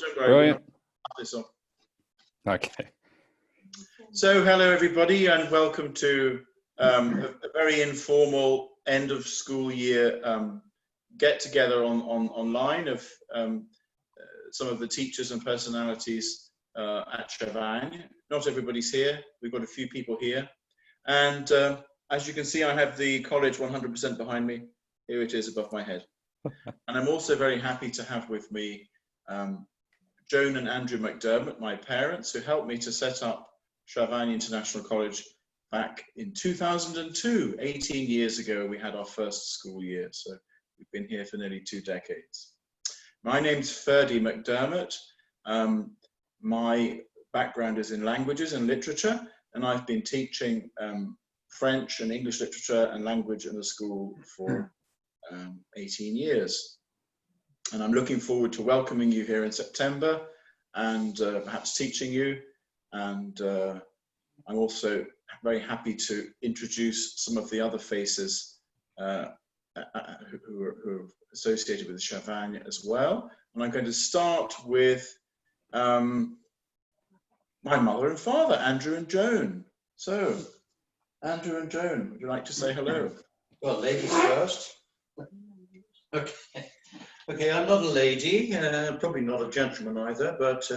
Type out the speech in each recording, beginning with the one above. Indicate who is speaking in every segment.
Speaker 1: Don't worry.
Speaker 2: Brilliant.
Speaker 1: This on.
Speaker 2: Okay.
Speaker 1: So, hello everybody, and welcome to a very informal end of school year get together online of some of the teachers and personalities at Chavagnes. Not everybody's here. We've got a few people here, and as you can see, I have the college 100% behind me. Here it is above my head, and I'm also very happy to have with me Joan and Andrew McDermott, my parents, who helped me to set up Chavagnes International College back in 2002. 18 years ago, we had our first school year, so we've been here for nearly 2 decades. My name's Ferdi McDermott. My background is in languages and literature, and I've been teaching French and English literature and language in the school for 18 years. And I'm looking forward to welcoming you here in September and perhaps teaching you. And I'm also very happy to introduce some of the other faces who are associated with Chavagnes as well. And I'm going to start with my mother and father, Andrew and Joan. So, Andrew and Joan, would you like to say hello?
Speaker 3: Well, ladies first. Okay. Okay, I'm not a lady, probably not a gentleman either, but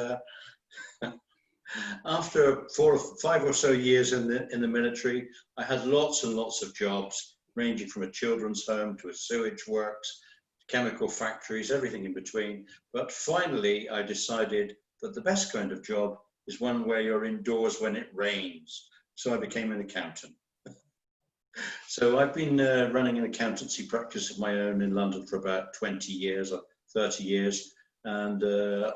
Speaker 3: after 4 or 5 or so years in the military, I had lots and lots of jobs, ranging from a children's home to a sewage works, chemical factories, everything in between. But finally, I decided that the best kind of job is one where you're indoors when it rains. So I became an accountant. So I've been running an accountancy practice of my own in London for about 20 years or 30 years. And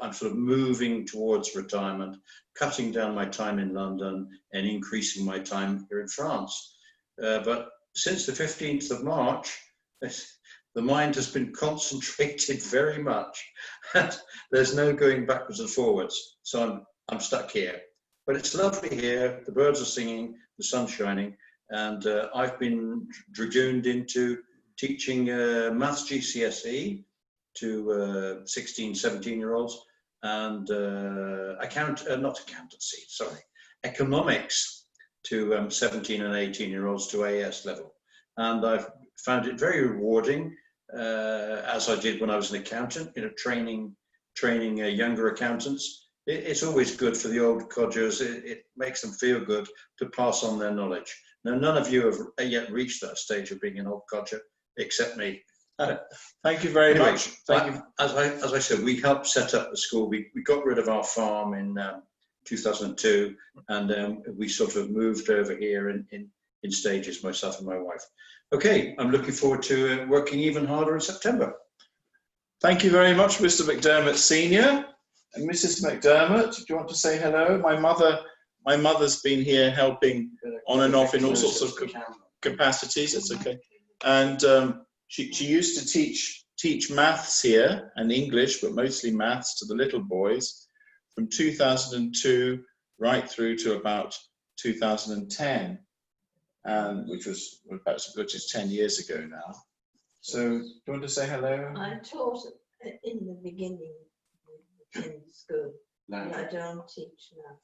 Speaker 3: I'm sort of moving towards retirement, cutting down my time in London and increasing my time here in France. But since the 15th of March, the mind has been concentrated very much. And there's no going backwards and forwards. So I'm stuck here. But it's lovely here. The birds are singing, the sun's shining. And I've been dragooned into teaching maths GCSE to 16, 17-year-olds and economics to 17 and 18-year-olds to AS level. And I've found it very rewarding, as I did when I was an accountant, training younger accountants. It's always good for the old codgers. It makes them feel good to pass on their knowledge. Now, none of you have yet reached that stage of being an old codger, except me.
Speaker 1: Thank you very much. Thank you.
Speaker 3: As I said, we helped set up the school. We got rid of our farm in 2002, and we sort of moved over here in stages, myself and my wife. Okay, I'm looking forward to working even harder in September.
Speaker 1: Thank you very much, Mr. McDermott Senior. And Mrs. McDermott, do you want to say hello? My mother's been here helping on and off in all sorts of capacities. It's okay. And she used to teach maths here and English, but mostly maths to the little boys from 2002 right through to about 2010, which is 10 years ago now. So, do you want to say hello?
Speaker 4: I taught in the beginning in school, and I don't teach now.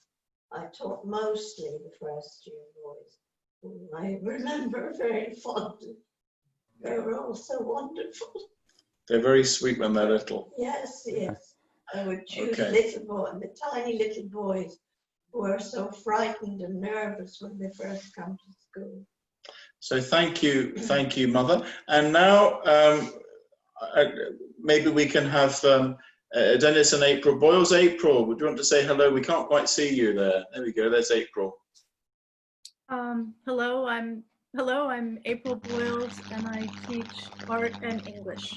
Speaker 4: I taught mostly the first year boys, whom I remember very fondly. They were all so wonderful.
Speaker 1: They're very sweet when they're little.
Speaker 4: Yes, yes. I would choose little boys, the tiny little boys who are so frightened and nervous when they first come to school.
Speaker 1: So thank you, Mother. And now maybe we can have Dennis and April. Boyles, April, would you want to say hello? We can't quite see you there. There we go, there's April.
Speaker 5: Hello, I'm April Boyles, and I teach art and English,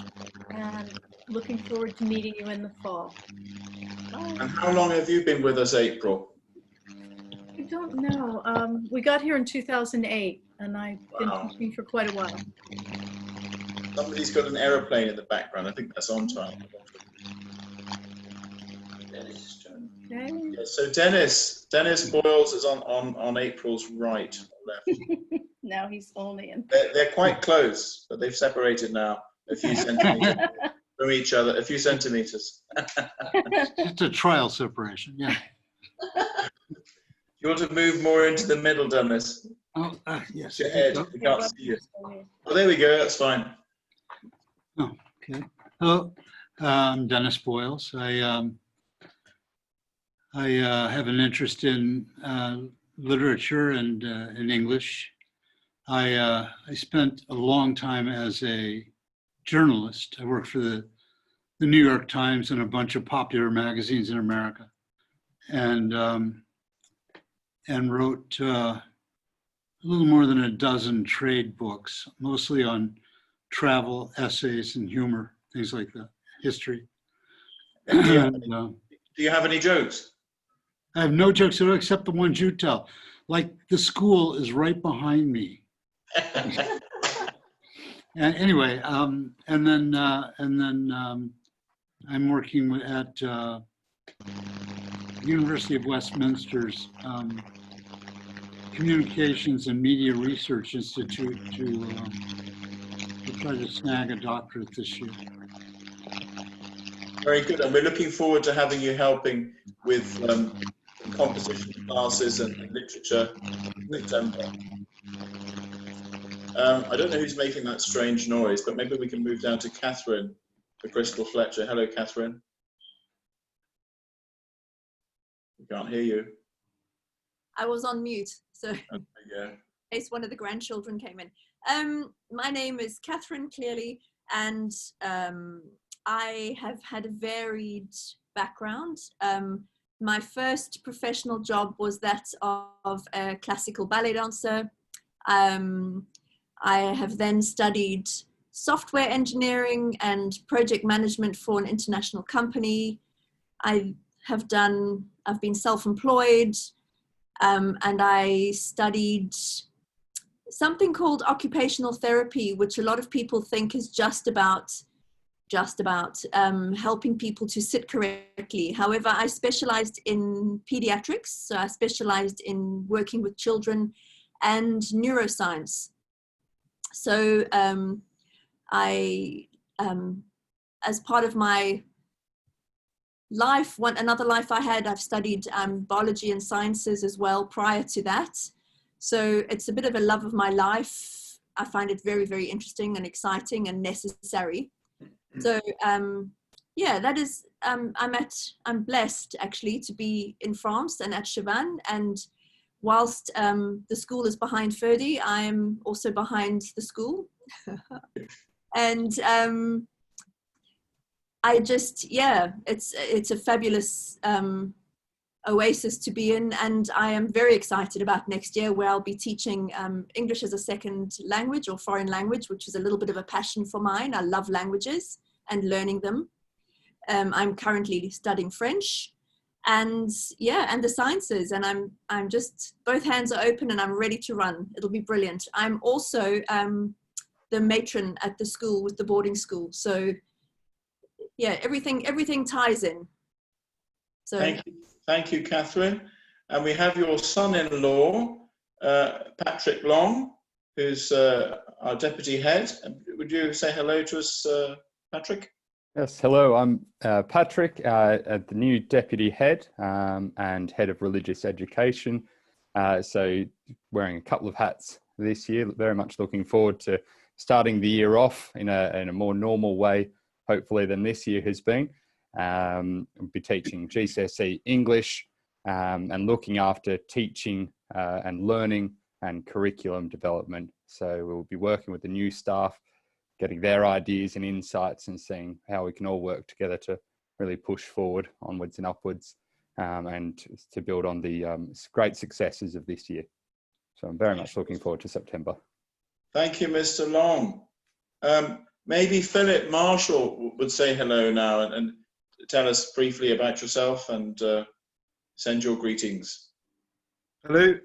Speaker 5: and looking forward to meeting you in the fall.
Speaker 1: And how long have you been with us, April?
Speaker 5: I don't know. We got here in 2008, and I've been teaching for quite a while.
Speaker 1: Somebody's got an aeroplane in the background. I think that's Antoine.
Speaker 5: Okay.
Speaker 1: Yeah, so Dennis Boyles is on April's right or left.
Speaker 5: Now he's only in.
Speaker 1: They're quite close, but they've separated now a few centimeters. from each other, a few centimeters.
Speaker 2: Just a trial separation, yeah.
Speaker 1: You want to move more into the middle, Dennis?
Speaker 2: Oh, yes.
Speaker 1: Your head. We can't see you. Oh, there we go. That's fine.
Speaker 2: Oh, okay. Hello, I'm Dennis Boyles. I have an interest in literature and in English. I spent a long time as a journalist. I worked for the New York Times and a bunch of popular magazines in America, and wrote a little more than a dozen trade books, mostly on travel, essays, and humor, things like that, history.
Speaker 1: Do you have any jokes?
Speaker 2: I have no jokes at all except the ones you tell. Like, the school is right behind me. Anyway, and then I'm working at University of Westminster's Communications and Media Research Institute to try to snag a doctorate this year.
Speaker 1: Very good, and we're looking forward to having you helping with composition classes and literature in September. I don't know who's making that strange noise, but maybe we can move down to Katherine for Crystal Fletcher. Hello, Katherine. We can't hear you.
Speaker 6: I was on mute, so in
Speaker 1: Yeah.
Speaker 6: case one of the grandchildren came in. My name is Katherine Cleary, and I have had a varied background. My first professional job was that of a classical ballet dancer. I have then studied software engineering and project management for an international company. I've been self-employed, and I studied something called occupational therapy, which a lot of people think is just about helping people to sit correctly. However, I specialized in pediatrics, so I specialized in working with children and neuroscience. So as part of my life, another life I had, I've studied biology and sciences as well prior to that. So it's a bit of a love of my life. I find it very, very interesting and exciting and necessary. So yeah, that is, I'm blessed actually to be in France and at Chavagnes, and whilst the school is behind Ferdi, I'm also behind the school. And I just, yeah, it's a fabulous oasis to be in, and I am very excited about next year, where I'll be teaching English as a second language or foreign language, which is a little bit of a passion for mine. I love languages and learning them. I'm currently studying French, and yeah, and the sciences, and I'm just, both hands are open and I'm ready to run. It'll be brilliant. I'm also the matron at the school with the boarding school, so yeah, everything ties in. So
Speaker 1: Thank you, Katherine. And we have your son-in-law, Patrick Long, who's our deputy head. Would you say hello to us, Patrick?
Speaker 7: Yes, hello. I'm Patrick, at the new deputy head and head of religious education. So wearing a couple of hats this year. Very much looking forward to starting the year off in a more normal way, hopefully, than this year has been. I'll be teaching GCSE English and looking after teaching and learning and curriculum development. So we'll be working with the new staff, getting their ideas and insights and seeing how we can all work together to really push forward onwards and upwards and to build on the great successes of this year. So I'm very much looking forward to September.
Speaker 1: Thank you, Mr. Long. Maybe Philip Marshall would say hello now and tell us briefly about yourself and send your greetings.
Speaker 8: Hello,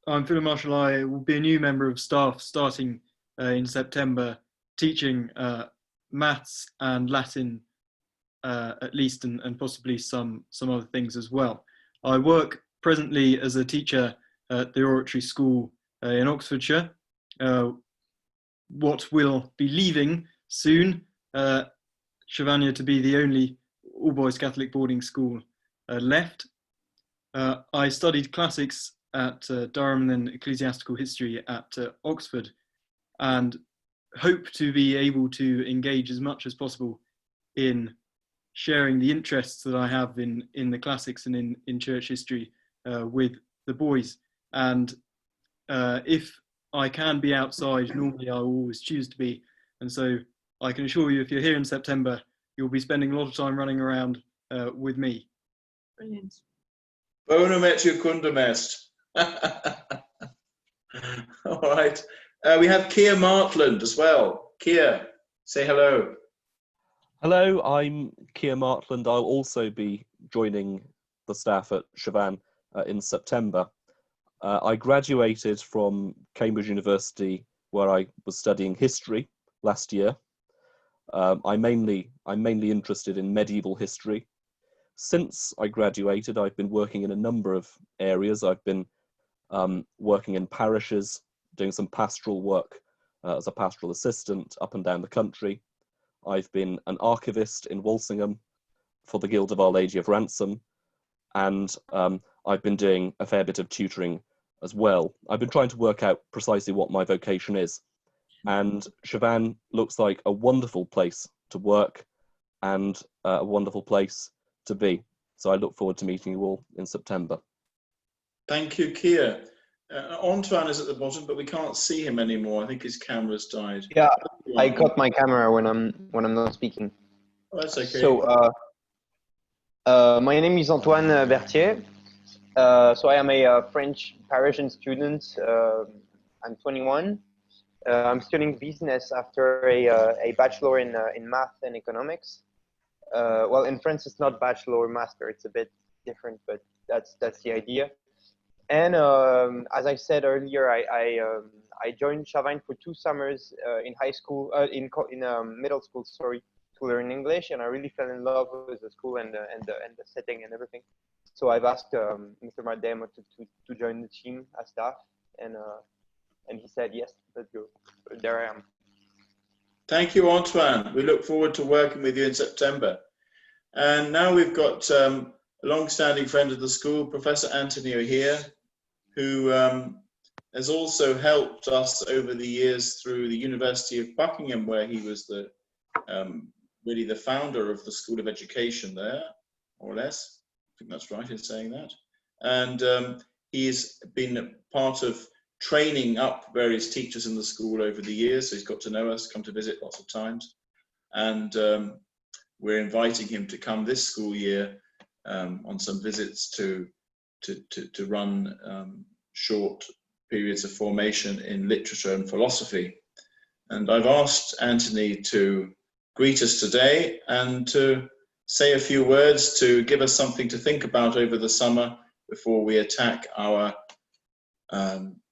Speaker 8: I'm Philip Marshall. I will be a new member of staff starting in September, teaching maths and Latin at least, and possibly some other things as well. I work presently as a teacher at the Oratory School in Chavagnes to be the only all-boys Catholic boarding school left. I studied classics at Durham and then ecclesiastical history at Oxford, and hope to be able to engage as much as possible in sharing the interests that I have in the classics and in church history with the boys. And if I can be outside, normally I always choose to be. And so I can assure you, if you're here in September, you'll be spending a lot of time running around with me.
Speaker 6: Brilliant.
Speaker 1: Bonum et jucundum est. All right. We have Keir Martland as well. Keir, say hello.
Speaker 9: Hello, I'm Keir Martland. I'll also be joining the staff at Chavagnes in September. I graduated from Cambridge University, where I was studying history last year. I'm mainly interested in medieval history. Since I graduated, I've been working in a number of areas. I've been working in parishes, doing some pastoral work as a pastoral assistant up and down the country. I've been an archivist in Walsingham for the Guild of Our Lady of Ransom, and I've been doing a fair bit of tutoring as well. I've been trying to work out precisely what my vocation is, and Chavagnes looks like a wonderful place to work and a wonderful place to be. So I look forward to meeting you all in September.
Speaker 1: Thank you, Keir. Antoine is at the bottom, but we can't see him anymore. I think his camera's died.
Speaker 10: Yeah, I cut my camera when I'm not speaking.
Speaker 1: Oh, that's okay.
Speaker 10: So my name is Antoine Bethea. So I am a French Parisian student. I'm 21. I'm studying business after a bachelor in math and economics. Well, in France it's not bachelor master; it's a bit different, but that's the idea. And as I said earlier, I joined Chavagnes for 2 summers in high school, in middle school, sorry, to learn English, and I really fell in love with the school and the setting and everything. So I've asked Mr. McDermott to join the team as staff, and he said yes, let's go. So there I am.
Speaker 1: Thank you, Antoine. We look forward to working with you in September. And now we've got a long-standing friend of the school, Professor Anthony O'Hear, who has also helped us over the years through the University of Buckingham, where he was the really the founder of the School of Education there, more or less. I think that's right in saying that. And he's been part of training up various teachers in the school over the years, so he's got to know us, come to visit lots of times. And we're inviting him to come this school year on some visits to run short periods of formation in literature and philosophy. And I've asked Anthony to greet us today and to say a few words to give us something to think about over the summer before we attack our,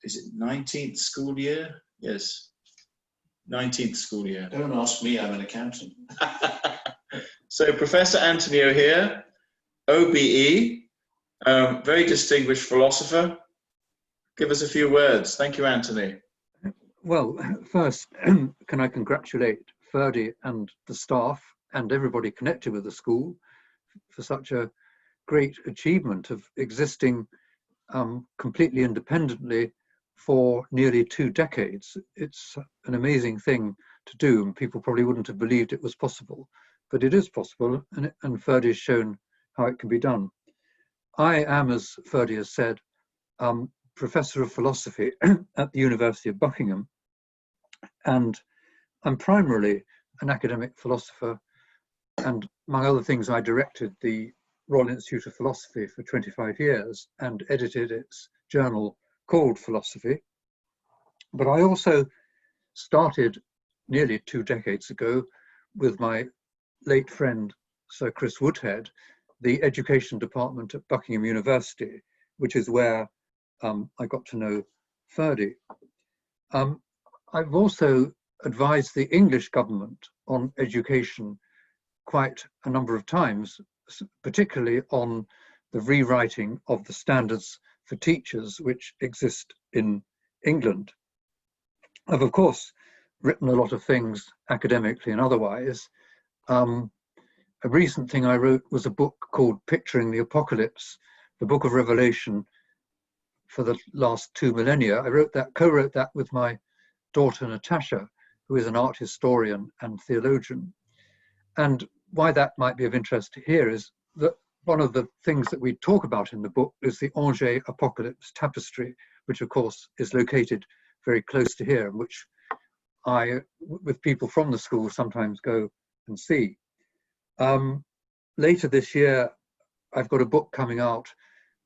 Speaker 1: is it 19th school year? Yes, 19th school year.
Speaker 3: Don't ask me, I'm an accountant.
Speaker 1: So Professor Anthony O'Hear, OBE, very distinguished philosopher. Give us a few words. Thank you, Anthony.
Speaker 2: Well, first, can I congratulate Ferdi and the staff and everybody connected with the school for such a great achievement of existing completely independently for nearly 2 decades. It's an amazing thing to do, and people probably wouldn't have believed it was possible, but it is possible, and Ferdi has shown how it can be done. I am, as Ferdi has said, Professor of Philosophy at the University of Buckingham, and I'm primarily an academic philosopher, and among other things I directed the Royal Institute of Philosophy for 25 years and edited its journal called Philosophy. But I also started nearly 2 decades ago with my late friend Sir Chris Woodhead, the education department at Buckingham University, which is where I got to know Ferdi. I've also advised the English government on education quite a number of times, particularly on the rewriting of the standards for teachers which exist in England. I've of course written a lot of things academically and otherwise,
Speaker 11: A recent thing I wrote was a book called Picturing the Apocalypse, the Book of Revelation for the last 2 millennia. I co-wrote that with my daughter Natasha, who is an art historian and theologian. And why that might be of interest to hear is that one of the things that we talk about in the book is the Angers Apocalypse Tapestry, which of course is located very close to here, and which I, with people from the school, sometimes go and see. Later this year, I've got a book coming out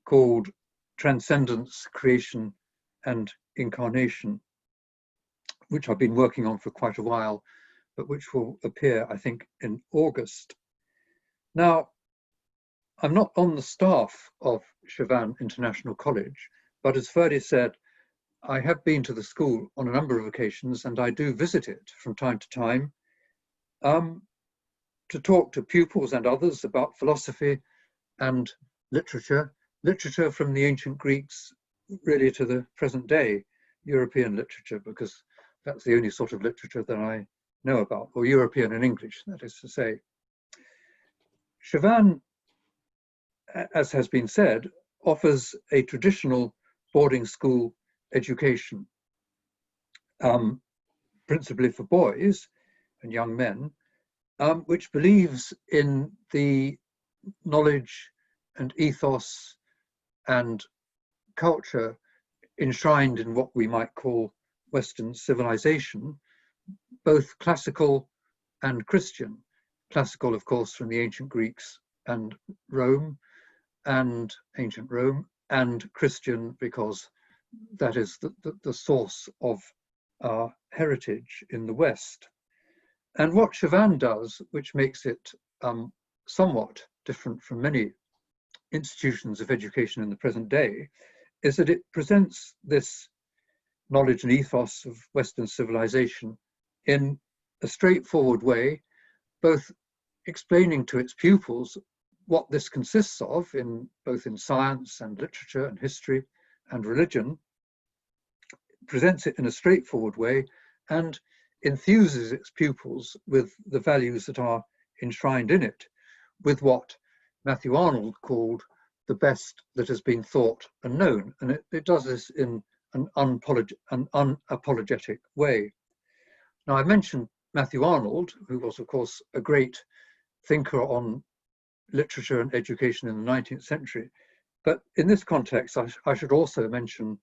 Speaker 11: called Transcendence, Creation and Incarnation, which I've been working on for quite a while, but which will appear, I think, in August. Now, I'm not on the staff of Chavagnes International College, but as Ferdi said, I have been to the school on a number of occasions, and I do visit it from time to time to talk to pupils and others about philosophy and literature from the ancient Greeks really to the present day European literature, because that's the only sort of literature that I know about, or European and English, that is to say. Chavagnes, as has been said, offers a traditional boarding school education, principally for boys and young men, which believes in the knowledge and ethos and culture enshrined in what we might call Western civilization, both classical and Christian. Classical, of course, from the ancient Greeks and Rome, and ancient Rome, and Christian because that is the source of our heritage in the West. And what Chavagnes does, which makes it somewhat different from many institutions of education in the present day, is that it presents this knowledge and ethos of Western civilization in a straightforward way, both explaining to its pupils what this consists of, both in science and literature and history and religion, presents it in a straightforward way, and enthuses its pupils with the values that are enshrined in it, with what Matthew Arnold called the best that has been thought and known. And it does this in an unapologetic way. Now, I mentioned Matthew Arnold, who was, of course, a great thinker on literature and education in the 19th century. But in this context, I should also mention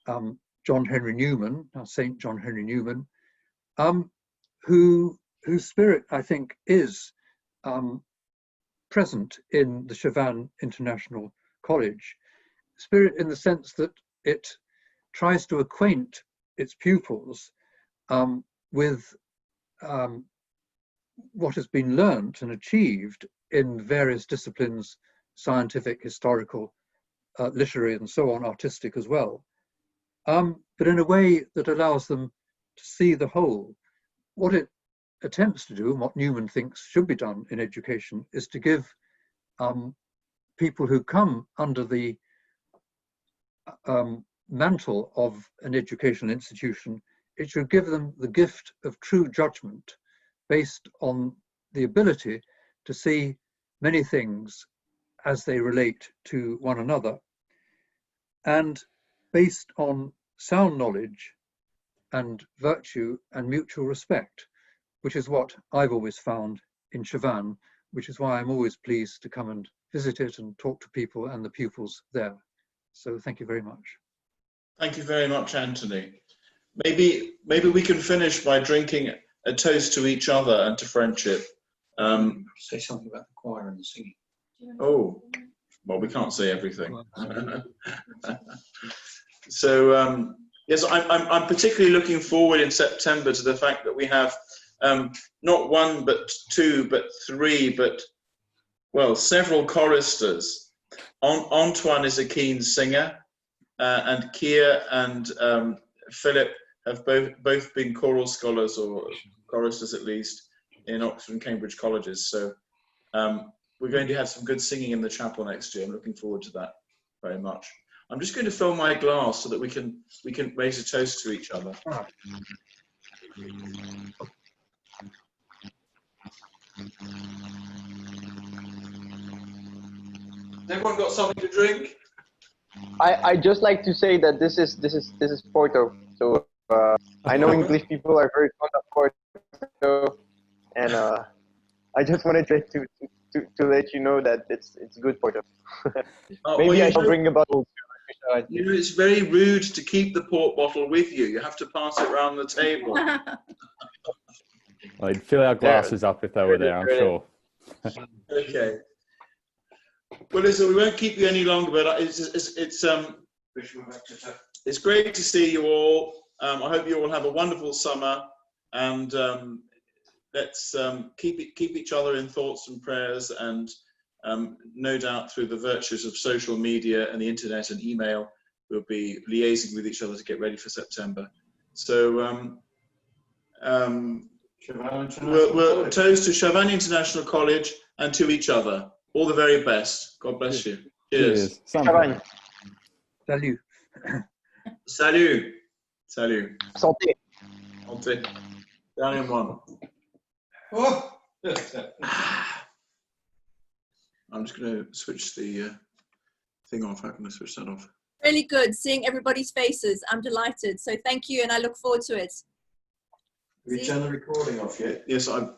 Speaker 11: John Henry Newman, St. John Henry Newman, whose spirit, I think, is present in the Chavagnes International College. Spirit in the sense that it tries to acquaint its pupils with what has been learnt and achieved in various disciplines, scientific, historical, literary, and so on, artistic as well, but in a way that allows them to see the whole. What it attempts to do, and what Newman thinks should be done in education, is to give people who come under the mantle of an educational institution, it should give them the gift of true judgment based on the ability to see many things as they relate to one another, and based on sound knowledge and virtue and mutual respect, which is what I've always found in Chavagnes, which is why I'm always pleased to come and visit it and talk to people and the pupils there. So thank you very much.
Speaker 1: Thank you very much, Anthony. Maybe we can finish by drinking a toast to each other and to friendship.
Speaker 3: Say something about the choir and the singing.
Speaker 1: Oh, well, we can't say everything. So yes, I'm particularly looking forward in September to the fact that we have not one, but two, but three, but well, several choristers. Antoine is a keen singer, and Kia and Philip have both been choral scholars, or choristers at least, in Oxford and Cambridge colleges. So we're going to have some good singing in the chapel next year. I'm looking forward to that very much. I'm just going to fill my glass so that we can raise a toast to each other. Everyone got something to drink?
Speaker 10: I just like to say that this is Porto. So I know English people are very fond of Porto, and I just wanted to let you know that it's good Porto. Maybe I should bring a bottle.
Speaker 1: You know, it's very rude to keep the port bottle with you. You have to pass it around the table.
Speaker 7: I'd fill our glasses up if they were there, I'm sure.
Speaker 1: Okay. Well, listen, we won't keep you any longer, but it's great to see you all. I hope you all have a wonderful summer, and let's keep each other in thoughts and prayers, and no doubt through the virtues of social media and the internet and email, we'll be liaising with each other to get ready for September. So we'll toast to Chavagnes International College and to each other. All the very best. God bless you. Cheers.
Speaker 10: Chavagnes.
Speaker 11: Salut.
Speaker 1: Salut. Salut.
Speaker 10: Santé.
Speaker 1: Santé. Down in one.
Speaker 3: Oh.
Speaker 1: I'm just going to switch the thing off. How can I switch that off?
Speaker 6: Really good seeing everybody's faces. I'm delighted. So thank you, and I look forward to it.
Speaker 3: Have you turned the recording off yet?
Speaker 1: Yes, I'm.